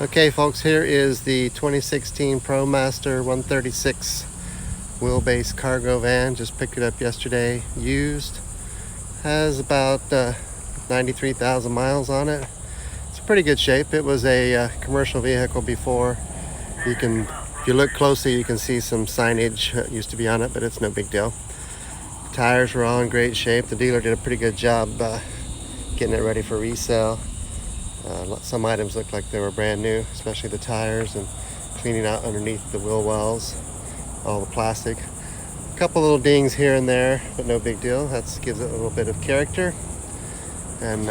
Okay folks, here is the 2016 Promaster 136 wheelbase cargo van. Just picked it up yesterday, used. Has about 93,000 miles on it. It's in pretty good shape. It was a commercial vehicle before. If you look closely, you can see some signage that used to be on it, but it's no big deal. Tires were all in great shape. The dealer did a pretty good job getting it ready for resale. Some items looked like they were brand new, especially the tires, and cleaning out underneath the wheel wells, all the plastic. A couple little dings here and there, but no big deal. That gives it a little bit of character. And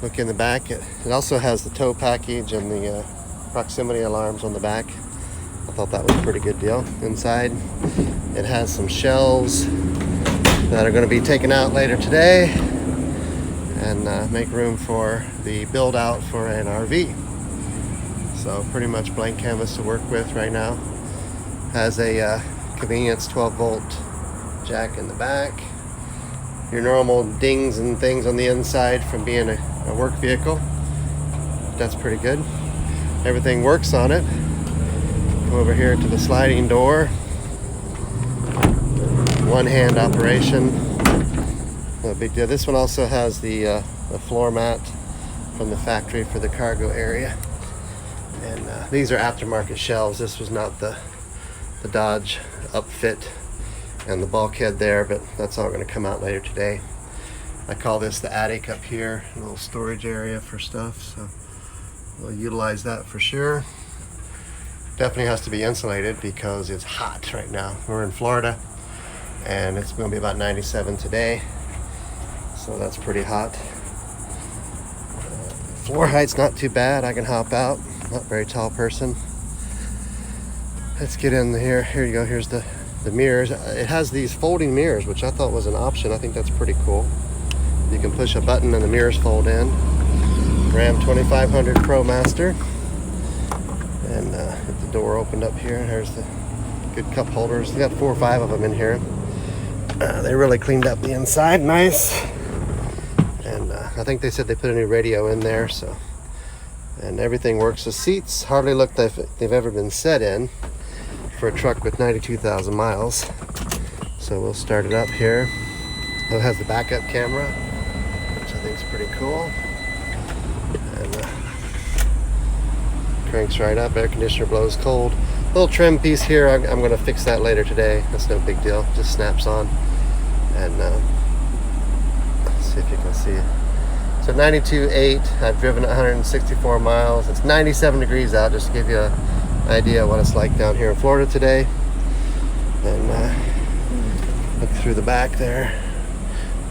look in the back. It also has the tow package and the proximity alarms on the back. I thought that was a pretty good deal. Inside, it has some shelves that are going to be taken out later today and make room for the build out for an RV. So pretty much blank canvas to work with right now. Has a convenience 12-volt jack in the back. Your normal dings and things on the inside from being a work vehicle. That's pretty good. Everything works on it. Come over here to the sliding door. One-hand operation. No big deal. This one also has the floor mat from the factory for the cargo area. And these are aftermarket shelves. This was not the Dodge upfit and the bulkhead there, but that's all going to come out later today. I call this the attic up here, a little storage area for stuff, so we'll utilize that for sure. Definitely has to be insulated because it's hot right now. We're in Florida and it's going to be about 97 today, so that's pretty hot. Floor height's not too bad. I can hop out. Not a very tall person. Let's get in here. Here you go. Here's the mirrors. It has these folding mirrors, which I thought was an option. I think that's pretty cool. You can push a button and the mirrors fold in. Ram 2500 Promaster. And get the door opened up here. There's the good cup holders. They got 4 or 5 of them in here. They really cleaned up the inside. Nice. And I think they said they put a new radio in there. So, and everything works. The seats hardly look like they've ever been set in for a truck with 92,000 miles. So we'll start it up here. It has the backup camera, which I think is pretty cool. And cranks right up. Air conditioner blows cold. Little trim piece here. I'm going to fix that later today. That's no big deal. Just snaps on. And let's see if you can see it. So 92.8. I've driven 164 miles. It's 97 degrees out, just to give you an idea what it's like down here in Florida today. And look through the back there.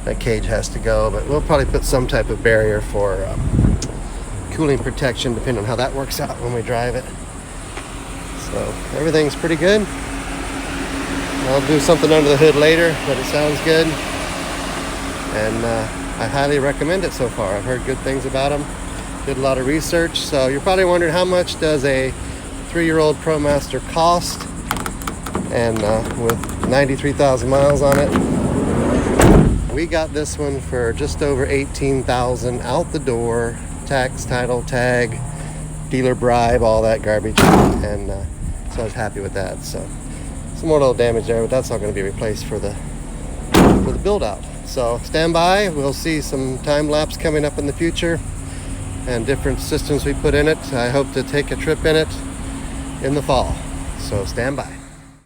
That cage has to go, but we'll probably put some type of barrier for cooling protection, depending on how that works out when we drive it. So everything's pretty good. I'll do something under the hood later, but it sounds good. And I highly recommend it so far. I've heard good things about them. Did a lot of research. So you're probably wondering, how much does a 3-year-old Promaster cost? And with 93,000 miles on it, we got this one for just over 18,000 out the door. Tax, title, tag, dealer bribe, all that garbage. And so I was happy with that. So some more little damage there, but that's all going to be replaced for the build out. So stand by. We'll see some time lapse coming up in the future and different systems we put in it. I hope to take a trip in it in the fall. So stand by.